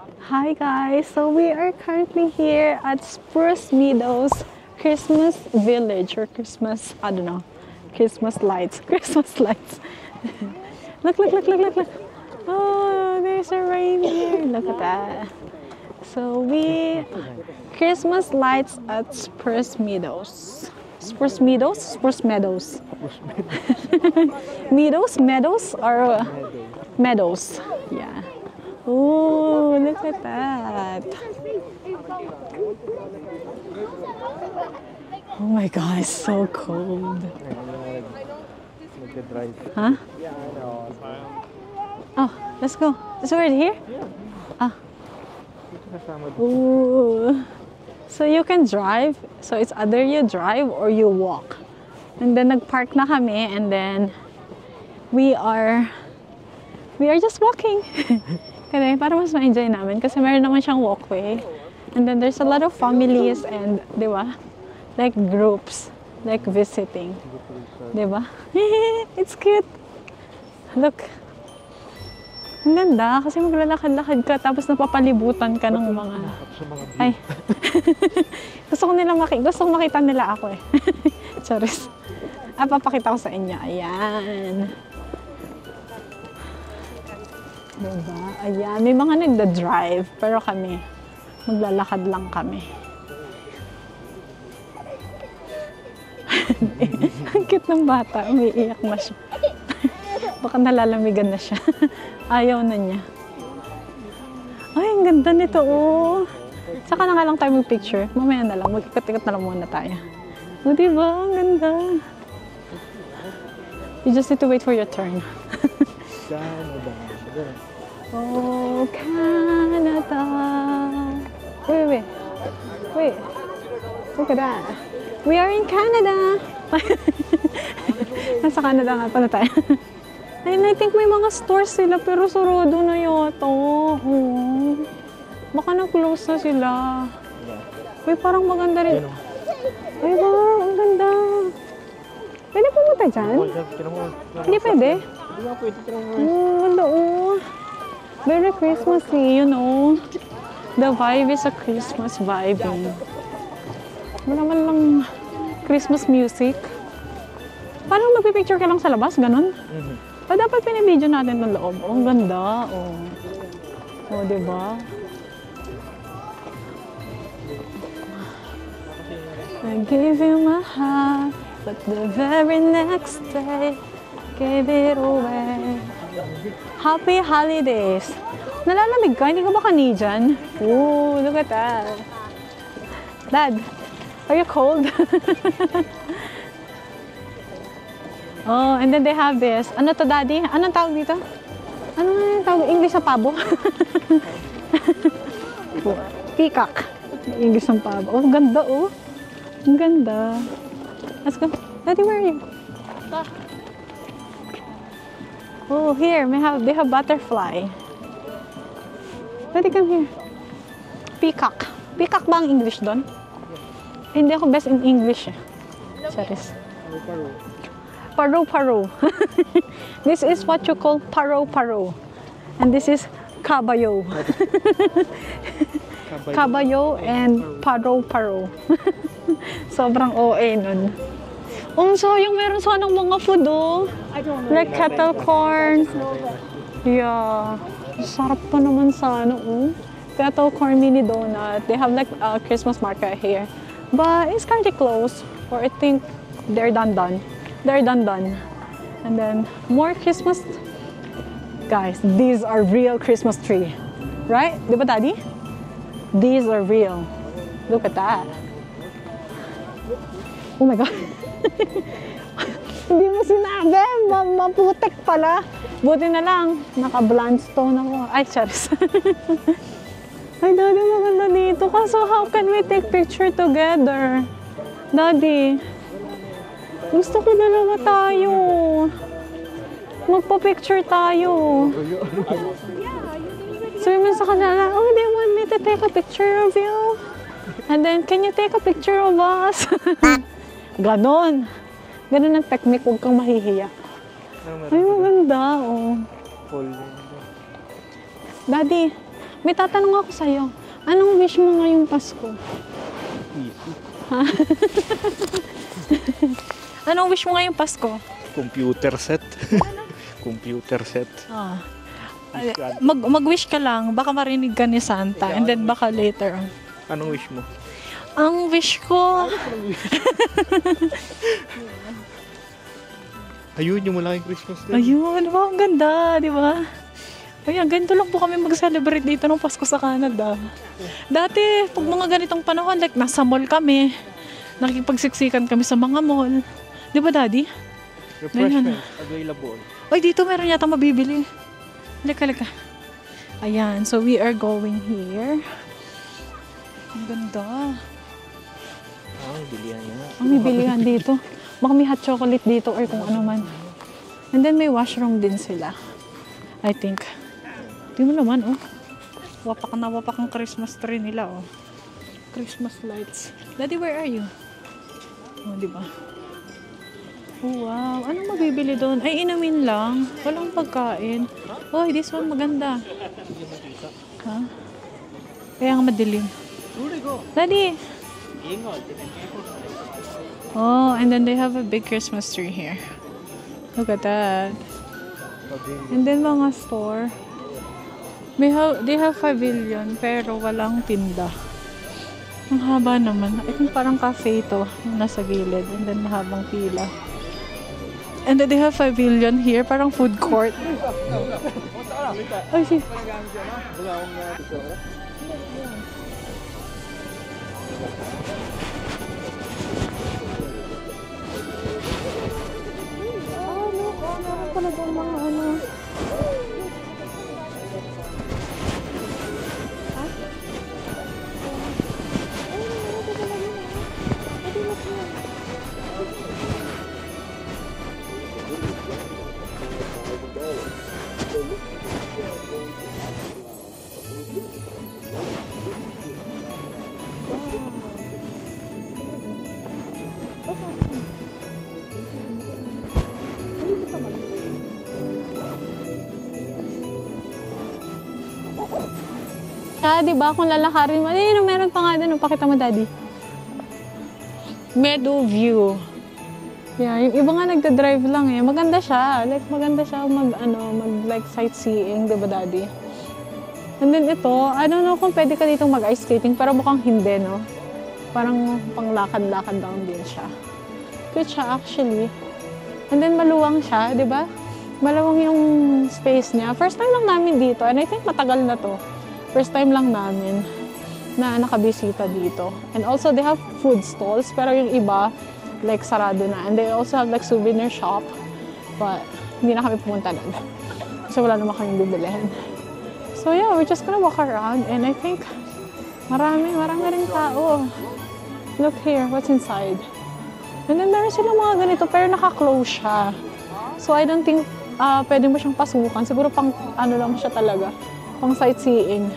Hi guys, so we are currently here at Spruce Meadows Christmas Village or Christmas, I don't know, Christmas lights, Christmas lights. Look, look, look, look, look, look. Oh, there's a reindeer. Look at that. So Christmas lights at Spruce Meadows. Spruce Meadows? Spruce Meadows. Meadows or meadows. Yeah. Oh, look at that. Oh my God, it's so cold. Huh? Oh, let's go. It's already here? Ah. Ooh. So you can drive. So it's either you drive or you walk. And then nagpark na kami and then we are just walking. Kasi para mas ma-enjoy namin kasi meron naman siyang walkway. And then there's a lot of families and, di ba? Like groups, like visiting. Di ba? It's cute. Look. Ang ganda kasi maglalakad-lakad ka tapos napapalibutan ka ng mga... Ay. Gusto kong makita nila ako eh. Charis. Papakita ko sa inyo. Ayan. Diba? Ayan. May mga nagda-drive pero kami, maglalakad lang kami. Ang cute ng bata. Umiiyak na siya. Baka nalalamigan na siya. Ayaw na niya. Ay, ang ganda nito, oh. Saka na nga lang tayo mag-picture. Mamaya na lang. Mag-ikot-ikot na lang muna tayo. O, diba? Ang ganda. You just need to wait for your turn. Oh, Canada. Wait. Look at that. We are in Canada. Nasa Canada nga pala tayo. And I think may mga stores sila pero sarado na yata. Oh. Baka na-close na sila. Uy, parang maganda rin. Ay, wow, ang ganda. Pwede pumunta dyan? Hindi pwede? Ganda, oh. Very Christmassy, you know. The vibe is a Christmas vibe. Wala man lang Christmas music. Parang magpipicture ka lang sa labas, ganun? Dapat pinibidyo natin ng loob. Oh, ang ganda. Oh, oh, diba? I gave you my heart, but the very next day, gave it away. Happy holidays. Nalalamig ka? Hindi ka ba Canadian? Ooh, look at that. Dad, are you cold? Oh, and then they have this. Ano to, Daddy? Anong tawag dito? Ano nga yung tawag? English na pabo? Peacock. English ng pabo. Oh, ganda, oh. Ang ganda. Let's go. Daddy, where are you? Oh, here. They have butterfly. Daddy, come here. Peacock. Peacock ba ang English doon? Hindi ako best in English eh. Charis. Paro-paro. This is what you call paro-paro. And this is kabayo. Kabayo and paro-paro. Sobrang OA nun. So yung meron sanang mga food, oh. Like kettle corn. Yeah. Sarap pa naman sana, oh. Kettle corn mini donut. They have like a Christmas market here. But it's currently closed. Or I think they're done. They're done. And then more Christmas. Guys, these are real Christmas tree. Right? Di ba, Daddy? These are real. Look at that. Oh my God. Hindi mo sinabi. Maputik pala. Buti na lang. Naka-blunt stone ako. Ay, charis. Ay, Daddy, maganda dito. Kaso, how can we take picture together? Daddy. Gusto ko dalawa tayo. Magpa-picture tayo. Sabi mo sa kanila, oh, they want me to take a picture of you. And then, can you take a picture of us? Ganon. Ganon ang technique, huwag kang mahihiya. Ay, maganda, oh. Daddy, May tatanong ako sa'yo. Anong wish mo ngayong Pasko? Easy. Anong wish mo ngayong Pasko? Computer set. Computer set. Ah. Mag-wish ka lang, baka marinig ka ni Santa, and then baka later on. Anong wish mo? Ang wish ko... Ayun, yung malaking Christmas tree. Ayun, wow, ang ganda, di ba? Ayan, ganito lang po kami mag-celebrate dito ng Pasko sa Canada. Dati, pag mga ganitong panahon, like nasa mall kami, nakikipagsiksikan kami sa mga mall. Di ba, Daddy? Refreshments available. Ay, dito meron yata mabibili. Halika. Ayan, so we are going here. Ang ganda. Ang bilihan niya. Ang bibilihan dito. Baka may hot chocolate dito or kung ano man. And then may washroom din sila. I think. Di mo naman, oh. Wapak na wapak ang Christmas tree nila, oh. Christmas lights. Daddy, where are you? Oh, di ba? Oh, wow. Anong mabibili doon? Ay, inumin lang. Walang pagkain. Oh, this one maganda. Ha? Kaya nga madilim. Daddy! Oh, and then they have a big Christmas tree here. Look at that. And then mga store. They have pavilion pero walang tinda. Ang haba naman. I think parang cafe ito. Nasa gilid. And then mahabang pila. And then they have pavilion here. Parang food court. Ay, sis. Meron pala doon mga ano. Kaya diba kung lalakarin mo, meron pa nga doon, pakita mo, Daddy. Meadow View. Yeah, yung iba nga nagda-drive lang eh. Maganda siya. Like, maganda siya mag sightseeing, diba, Daddy? And then ito, I don't know kung pwede ka dito mag-ice skating, pero mukhang hindi, no? Parang panglakad-lakad lang din siya. Good siya, actually. And then maluwang siya, diba? Maluwang yung space niya. First time lang namin dito, and I think matagal na to. First time lang namin na nakabisita dito. And also, they have food stalls, pero yung iba, like, sarado na. And they also have, like, souvenir shop. But, hindi na kami pumunta doon. Kasi wala naman kaming bibilihin. So, yeah, we're just gonna walk around. And I think, marami rin tao. Look here, what's inside. And then, meron silang mga ganito, pero naka-close siya. So, I don't think, pwede mo siyang pasukan. Siguro pang, lang siya talaga. Pang sightseeing.